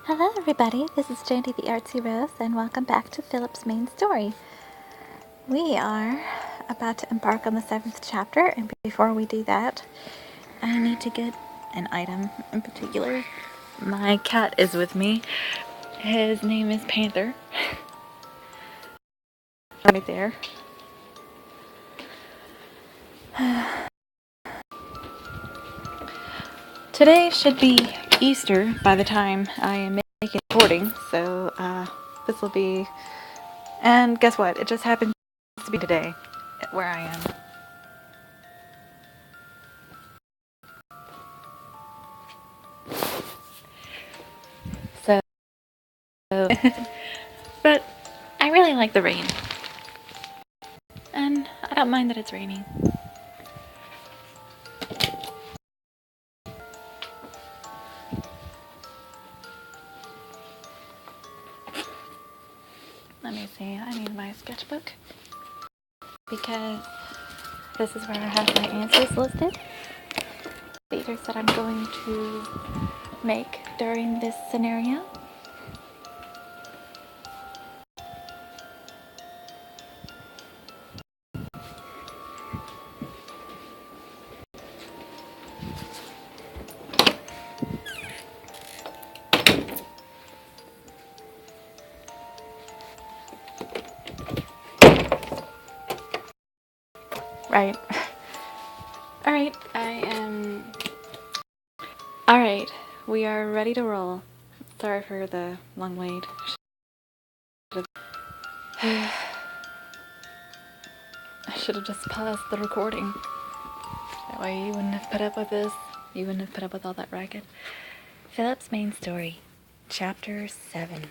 Hello everybody, this is Jandy the Artsy-Rose and welcome back to Philip's main story. We are about to embark on the 7th chapter, and before we do that, I need to get an item in particular. My cat is with me. His name is Panther. Right there. Today should be Easter by the time I am making recording, so this will be... And guess what? It just happens to be today where I am. So, but I really like the rain. And I don't mind that it's raining. Let me see, I need my sketchbook because this is where I have my answers listed. Features that I'm going to make during this scenario. Right. Alright, Alright, we are ready to roll. Sorry for the long wait. I should have just paused the recording. That way you wouldn't have put up with this. You wouldn't have put up with all that racket. Philip's main story, Chapter 7.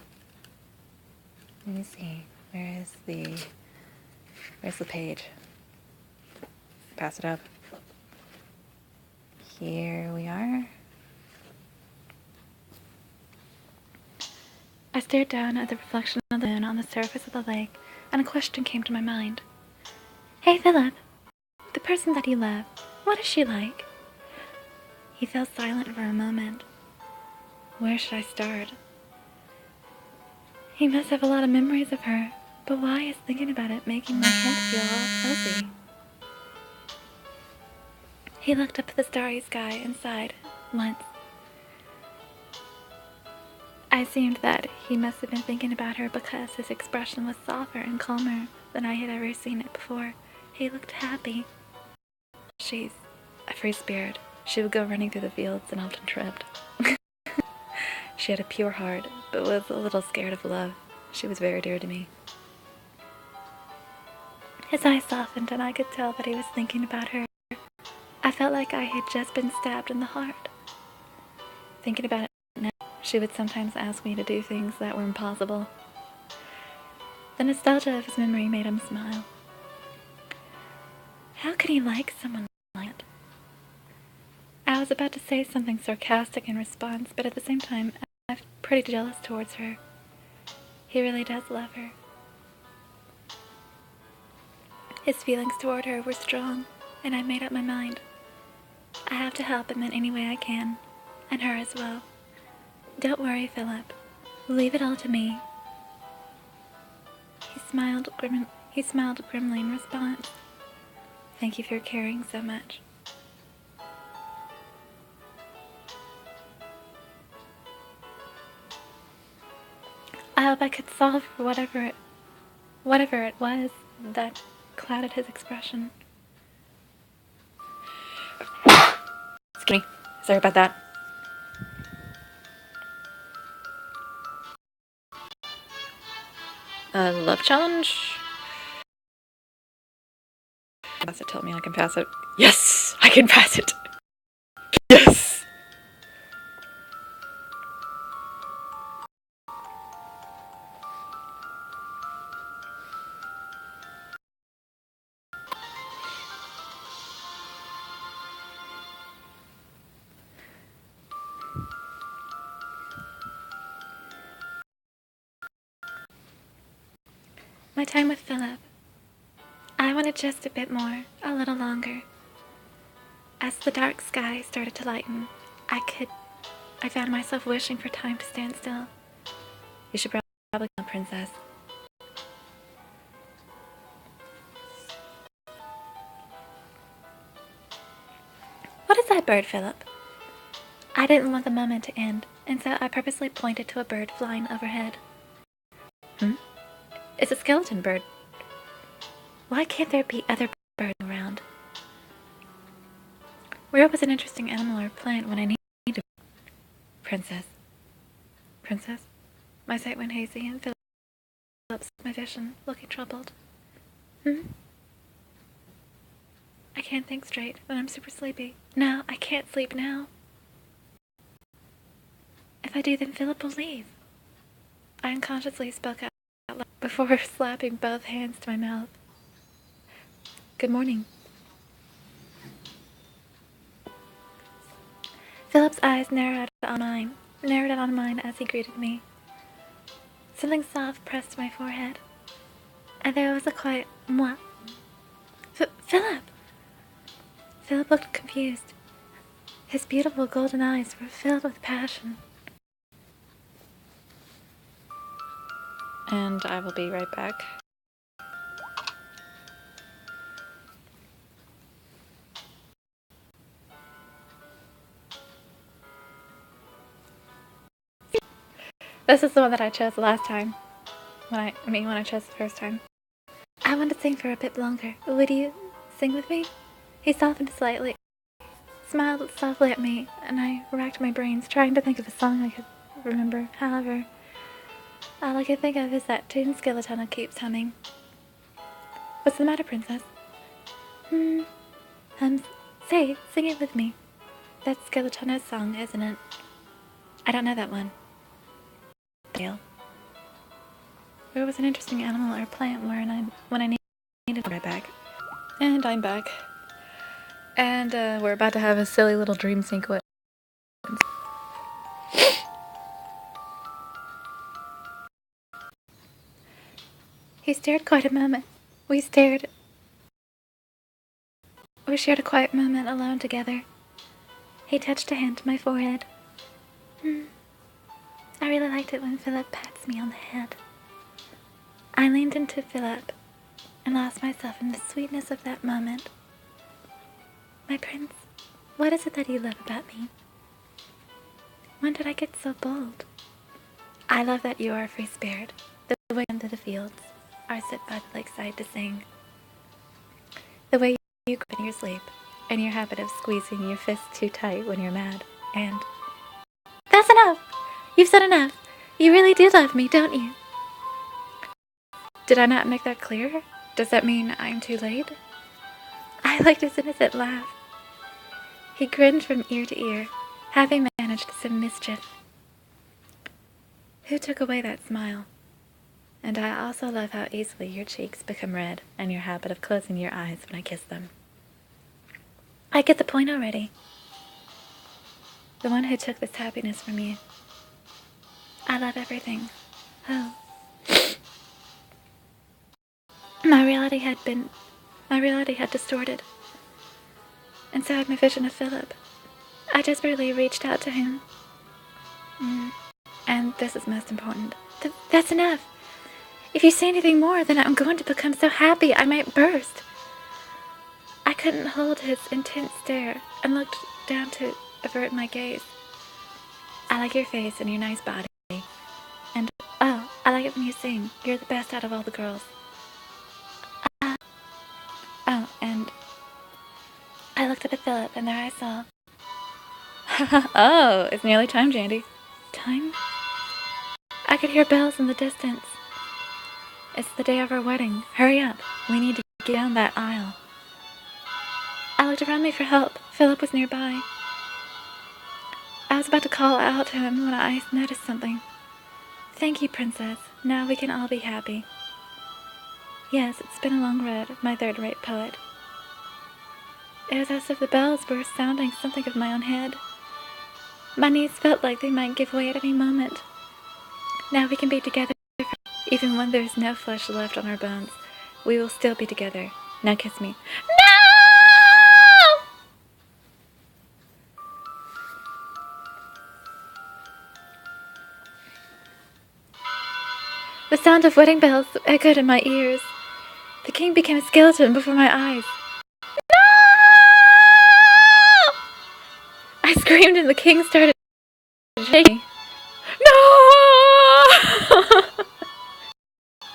Let me see. Where's the page? Pass it up. Here we are. I stared down at the reflection of the moon on the surface of the lake, and a question came to my mind. Hey, Philip. The person that you love, what is she like? He fell silent for a moment. Where should I start? He must have a lot of memories of her, but why is thinking about it making my head feel all fuzzy? He looked up at the starry sky and sighed once. I assumed that he must have been thinking about her because his expression was softer and calmer than I had ever seen it before. He looked happy. She's a free spirit. She would go running through the fields and often tripped. She had a pure heart, but was a little scared of love. She was very dear to me. His eyes softened and I could tell that he was thinking about her. I felt like I had just been stabbed in the heart. Thinking about it now, she would sometimes ask me to do things that were impossible. The nostalgia of his memory made him smile. How could he like someone like that? I was about to say something sarcastic in response, but at the same time, I was pretty jealous towards her. He really does love her. His feelings toward her were strong, and I made up my mind. I have to help him in any way I can, and her as well. Don't worry, Philip. Leave it all to me. He smiled grimly in response. Thank you for caring so much. I hope I could solve whatever it was that clouded his expression. Excuse me. Sorry about that. Love challenge? Pass it, tell me I can pass it. Yes! I can pass it! Yes! My time with Philip. I wanted just a bit more, a little longer. As the dark sky started to lighten, I could I found myself wishing for time to stand still. You should probably call Princess. What is that bird, Philip? I didn't want the moment to end, and so I purposely pointed to a bird flying overhead. It's a skeleton bird. Why can't there be other birds around? Where was an interesting animal or plant when I needed Princess? Princess? My sight went hazy, and Philip my vision, looking troubled. I can't think straight, and I'm super sleepy. No, I can't sleep now. If I do, then Philip will leave. I unconsciously spoke out loud before slapping both hands to my mouth. Good morning. Philip's eyes narrowed on mine as he greeted me. Something soft pressed my forehead, and there was a quiet "moi." Philip! Philip looked confused. His beautiful golden eyes were filled with passion. And I will be right back. This is the one that I chose the last time. When I chose the first time. I want to sing for a bit longer. Would you sing with me? He softened slightly, smiled softly at me, and I racked my brains trying to think of a song I could remember. However, all I could think of is that tune Skeleton keeps humming. What's the matter, Princess? Say, sing it with me. That's Skeletano's song, isn't it? I don't know that one. There was an interesting animal or plant when I needed right back. And I'm back. And we're about to have a silly little dream sequence. He stared quite a moment. We shared a quiet moment alone together. He touched a hand to my forehead. I really liked it when Philip pats me on the head. I leaned into Philip and lost myself in the sweetness of that moment. My prince, what is it that you love about me? When did I get so bold? I love that you are a free spirit, the way into the fields, or sit by the lakeside to sing. The way you grip in your sleep, and your habit of squeezing your fists too tight when you're mad, and... That's enough! You've said enough! You really do love me, don't you? Did I not make that clear? Does that mean I'm too late? I liked his innocent laugh. He grinned from ear to ear, having managed some mischief. Who took away that smile? And I also love how easily your cheeks become red and your habit of closing your eyes when I kiss them. I get the point already. The one who took this happiness from you. I love everything. Oh. My reality had distorted. And so had my vision of Philip. I desperately reached out to him. And this is most important. That's enough. If you say anything more, then I'm going to become so happy I might burst. I couldn't hold his intense stare and looked down to avert my gaze. I like your face and your nice body. And, oh, I like it when you sing. You're the best out of all the girls. Oh, and I looked up at Philip, and there I saw. Oh, it's nearly time, Jandy. Time? I could hear bells in the distance. It's the day of our wedding. Hurry up. We need to get down that aisle. I looked around me for help. Philip was nearby. I was about to call out to him when I noticed something. Thank you, Princess. Now we can all be happy. Yes, it's been a long road, my third-rate poet. It was as if the bells were sounding something of my own head. My knees felt like they might give way at any moment. Now we can be together. Even when there's no flesh left on our bones, we will still be together. Now kiss me. No! The sound of wedding bells echoed in my ears. The king became a skeleton before my eyes. No! I screamed and the king started shaking. No!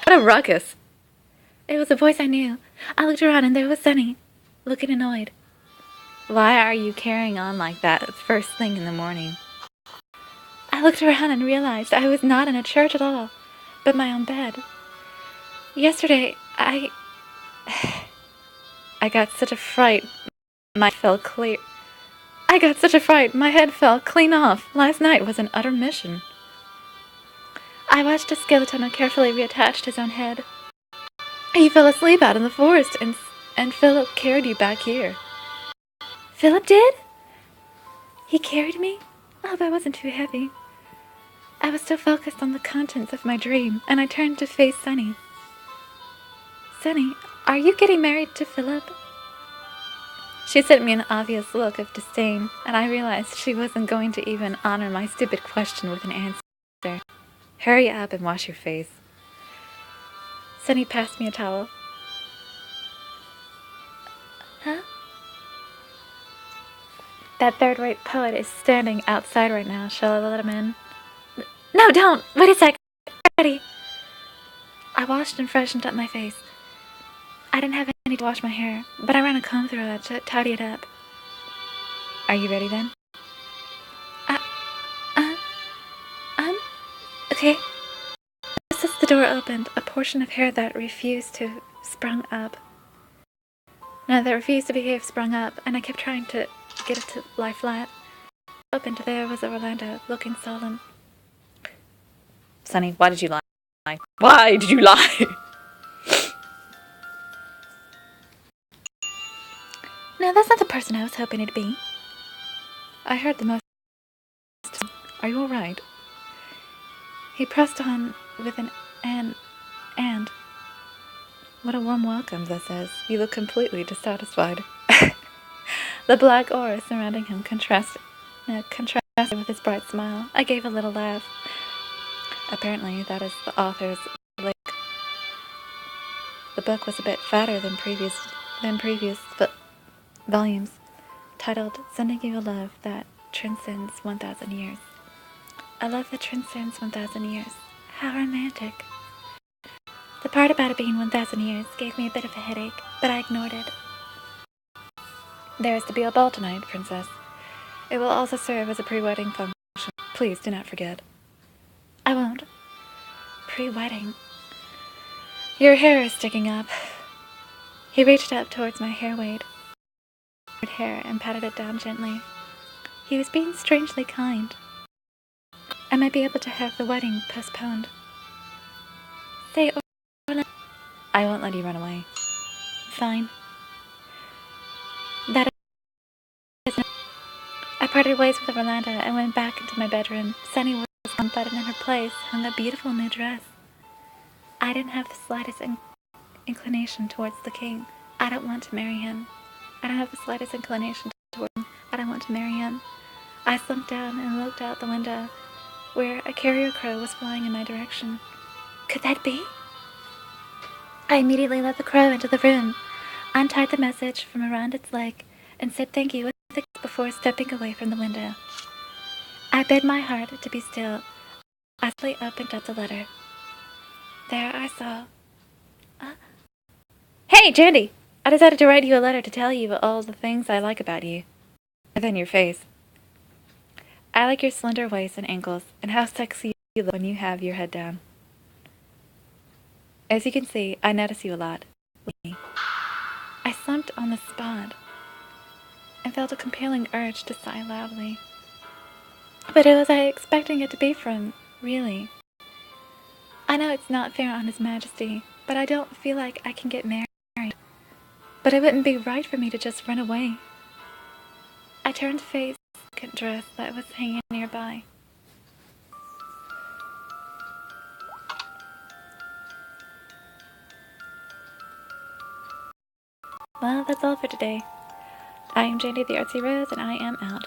What a ruckus. It was a voice I knew. I looked around and there was Sunny, looking annoyed. Why are you carrying on like that first thing in the morning? I looked around and realized I was not in a church at all, but my own bed. Yesterday, I got such a fright, my head fell clean off. Last night was an utter mission. I watched a skeleton who carefully reattached his own head. You fell asleep out in the forest, and Philip carried you back here. Philip did? He carried me? I hope I wasn't too heavy. I was still focused on the contents of my dream, and I turned to face Sunny. Sunny, are you getting married to Philip? She sent me an obvious look of disdain, and I realized she wasn't going to even honor my stupid question with an answer. Hurry up and wash your face. Sunny passed me a towel. Huh? That third-rate poet is standing outside right now. Shall I let him in? No, don't! Wait a sec! Ready. I washed and freshened up my face. I didn't have any to wash my hair, but I ran a comb through it to tidy it up. Are you ready then? Okay. Just as the door opened, a portion of hair that refused to sprung up. No, that refused to behave sprung up, and I kept trying to get it to lie flat. Opened, there was Orlando, looking sullen. Sunny, why did you lie? Why did you lie? No, that's not the person I was hoping it'd be. I heard the most. Are you all right? He pressed on with an and. What a warm welcome this is. You look completely dissatisfied. The black aura surrounding him contrasted with his bright smile. I gave a little laugh. Apparently, that is the author's lick. The book was a bit fatter than previous volumes, titled Sending You a Love That Transcends 1,000 Years. A love that transcends 1,000 years. How romantic. The part about it being 1,000 years gave me a bit of a headache, but I ignored it. There is to be a ball tonight, Princess. It will also serve as a pre-wedding function. Please do not forget. I won't. Pre-wedding. Your hair is sticking up. He reached up towards my hair and patted it down gently. He was being strangely kind. I might be able to have the wedding postponed. Say, Orlando. I won't let you run away. Fine. That is. I parted ways with Orlando and went back into my bedroom. Sunny was gone, but in her place hung a beautiful new dress. I didn't have the slightest inclination towards the king. I don't want to marry him. I don't have the slightest inclination toward him. I don't want to marry him. I slumped down and looked out the window, where a carrier crow was flying in my direction. Could that be? I immediately let the crow into the room, untied the message from around its leg, and said thank you with a kiss before stepping away from the window. I bid my heart to be still. I slowly opened up the letter. There I saw... Hey, Jandy! I decided to write you a letter to tell you all the things I like about you. And then your face. I like your slender waist and ankles, and how sexy you look when you have your head down. As you can see, I notice you a lot. I slumped on the spot and felt a compelling urge to sigh loudly. But who was I expecting it to be from, really? I know it's not fair on His Majesty, but I don't feel like I can get married. But it wouldn't be right for me to just run away. I turned to face the second dress that was hanging nearby. Well, that's all for today. I am Jandy the Artsy-Rose, and I am out.